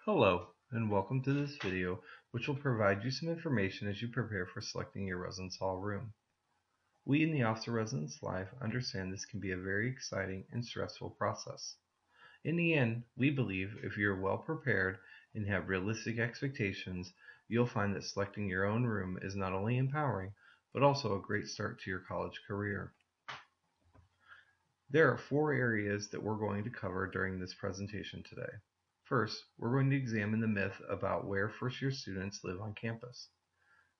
Hello, and welcome to this video, which will provide you some information as you prepare for selecting your residence hall room. We in the Office of Residence Life understand this can be a very exciting and stressful process. In the end, we believe if you're well prepared and have realistic expectations, you'll find that selecting your own room is not only empowering, but also a great start to your college career. There are four areas that we're going to cover during this presentation today. First, we're going to examine the myth about where first-year students live on campus.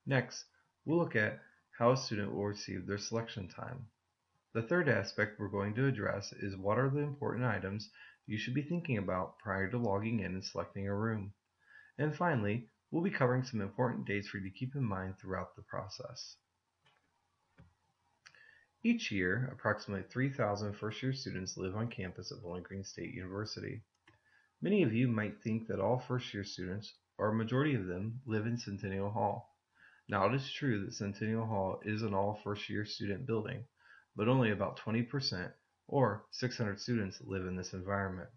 Next, we'll look at how a student will receive their selection time. The third aspect we're going to address is what are the important items you should be thinking about prior to logging in and selecting a room. And finally, we'll be covering some important dates for you to keep in mind throughout the process. Each year, approximately 3,000 first-year students live on campus at Bowling Green State University. Many of you might think that all first-year students, or a majority of them, live in Centennial Hall. Now it is true that Centennial Hall is an all first-year student building, but only about 20%, or 600 students, live in this environment.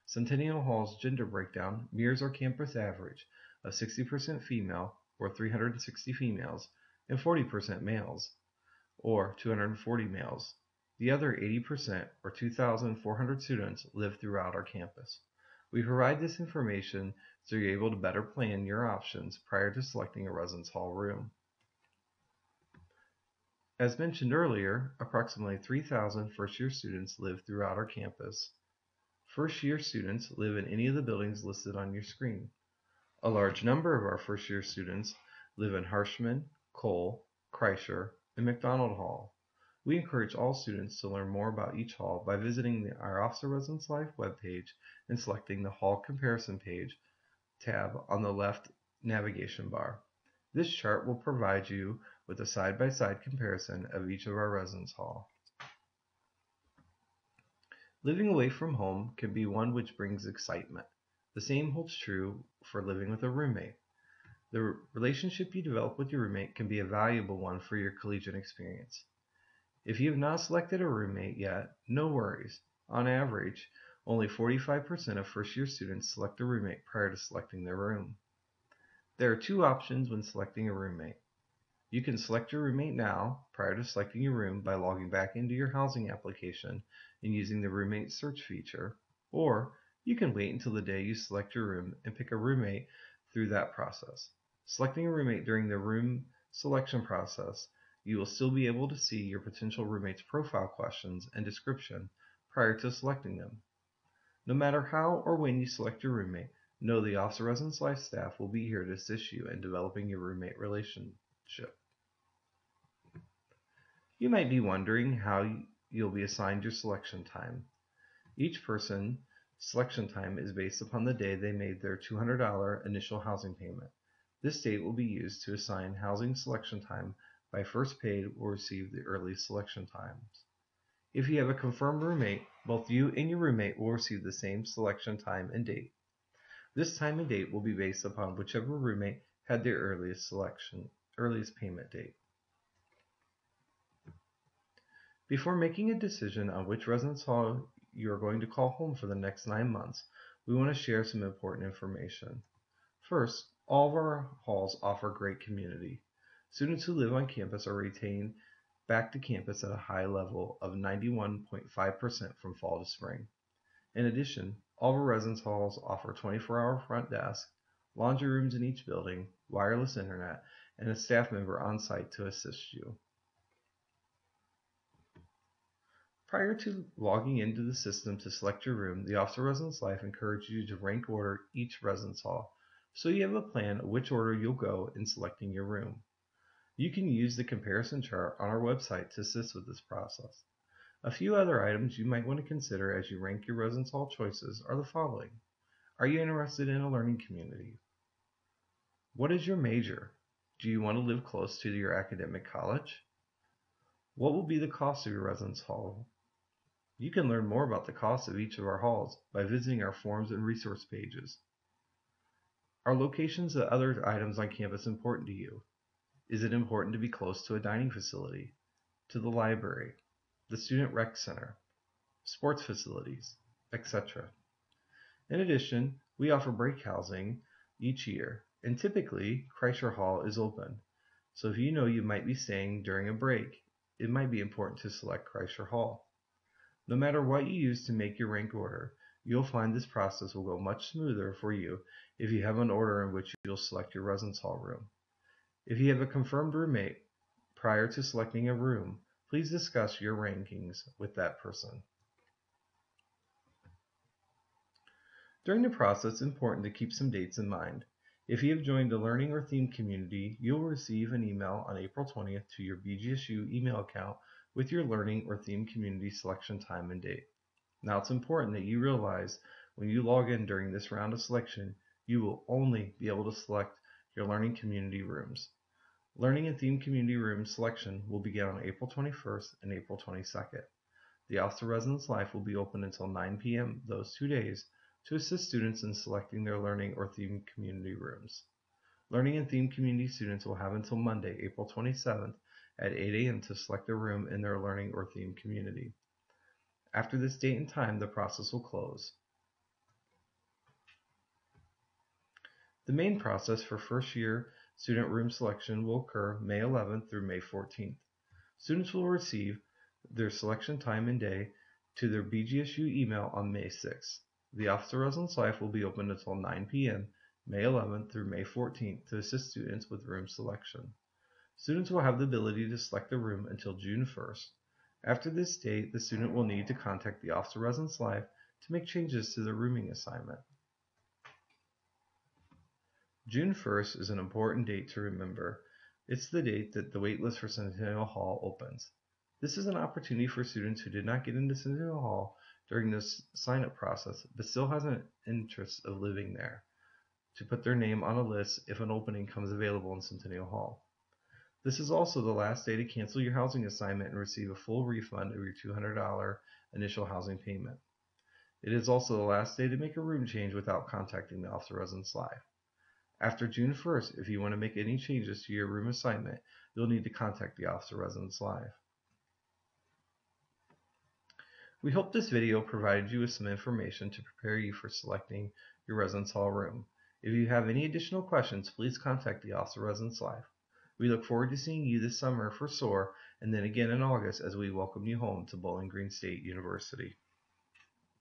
Centennial Hall's gender breakdown mirrors our campus average of 60% female, or 360 females, and 40% males, or 240 males. The other 80%, or 2,400 students, live throughout our campus. We provide this information so you're able to better plan your options prior to selecting a residence hall room. As mentioned earlier, approximately 3,000 first-year students live throughout our campus. First-year students live in any of the buildings listed on your screen. A large number of our first-year students live in Harshman, Cole, Kreischer, and McDonald Hall. We encourage all students to learn more about each hall by visiting our Office of Residence Life webpage and selecting the Hall Comparison Page tab on the left navigation bar. This chart will provide you with a side-by-side comparison of each of our residence hall. Living away from home can be one which brings excitement. The same holds true for living with a roommate. The relationship you develop with your roommate can be a valuable one for your collegiate experience. If you have not selected a roommate yet, no worries. On average, only 45% of first-year students select a roommate prior to selecting their room. There are two options when selecting a roommate. You can select your roommate now, prior to selecting your room, by logging back into your housing application and using the roommate search feature, or you can wait until the day you select your room and pick a roommate through that process. Selecting a roommate during the room selection process, you will still be able to see your potential roommate's profile questions and description prior to selecting them. No matter how or when you select your roommate, know the Office of Residence Life staff will be here to assist you in developing your roommate relationship. You might be wondering how you'll be assigned your selection time. Each person's selection time is based upon the day they made their $200 initial housing payment. This date will be used to assign housing selection time by first paid will receive the earliest selection times. If you have a confirmed roommate, both you and your roommate will receive the same selection time and date. This time and date will be based upon whichever roommate had their earliest payment date. Before making a decision on which residence hall you are going to call home for the next 9 months, we want to share some important information. First, all of our halls offer great community. Students who live on campus are retained back to campus at a high level of 91.5% from fall to spring. In addition, all of our residence halls offer 24-hour front desk, laundry rooms in each building, wireless internet, and a staff member on site to assist you. Prior to logging into the system to select your room, the Office of Residence Life encourages you to rank order each residence hall, so you have a plan of which order you'll go in selecting your room. You can use the comparison chart on our website to assist with this process. A few other items you might want to consider as you rank your residence hall choices are the following. Are you interested in a learning community? What is your major? Do you want to live close to your academic college? What will be the cost of your residence hall? You can learn more about the cost of each of our halls by visiting our forms and resource pages. Are locations and other items on campus important to you? Is it important to be close to a dining facility, to the library, the student rec center, sports facilities, etc.? In addition, We offer break housing each year, and typically Kreischer Hall is open. So if you know you might be staying during a break, it might be important to select Kreischer Hall. No matter what you use to make your rank order, you'll find this process will go much smoother for you if you have an order in which you'll select your residence hall room. If you have a confirmed roommate prior to selecting a room, please discuss your rankings with that person. During the process, it's important to keep some dates in mind. If you have joined a learning or theme community, you'll receive an email on April 20th to your BGSU email account with your learning or theme community selection time and date. Now, it's important that you realize when you log in during this round of selection, you will only be able to select your learning community rooms. Learning and theme community room selection will begin on April 21st and April 22nd. The Office of Residence Life will be open until 9 p.m. those 2 days to assist students in selecting their learning or theme community rooms. Learning and theme community students will have until Monday, April 27th at 8 a.m. to select a room in their learning or theme community. After this date and time, the process will close. The main process for first year student room selection will occur May 11th through May 14th. Students will receive their selection time and day to their BGSU email on May 6th. The Office of Residence Life will be open until 9 p.m. May 11th through May 14th to assist students with room selection. Students will have the ability to select the room until June 1st. After this date, the student will need to contact the Office of Residence Life to make changes to their rooming assignment. June 1st is an important date to remember. It's the date that the waitlist for Centennial Hall opens. This is an opportunity for students who did not get into Centennial Hall during this sign-up process but still has an interest of living there to put their name on a list if an opening comes available in Centennial Hall. This is also the last day to cancel your housing assignment and receive a full refund of your $200 initial housing payment. It is also the last day to make a room change without contacting the Office of Residence Life. After June 1st, if you want to make any changes to your room assignment, you'll need to contact the Office of Residence Life. We hope this video provided you with some information to prepare you for selecting your residence hall room. If you have any additional questions, please contact the Office of Residence Life. We look forward to seeing you this summer for SOAR and then again in August as we welcome you home to Bowling Green State University.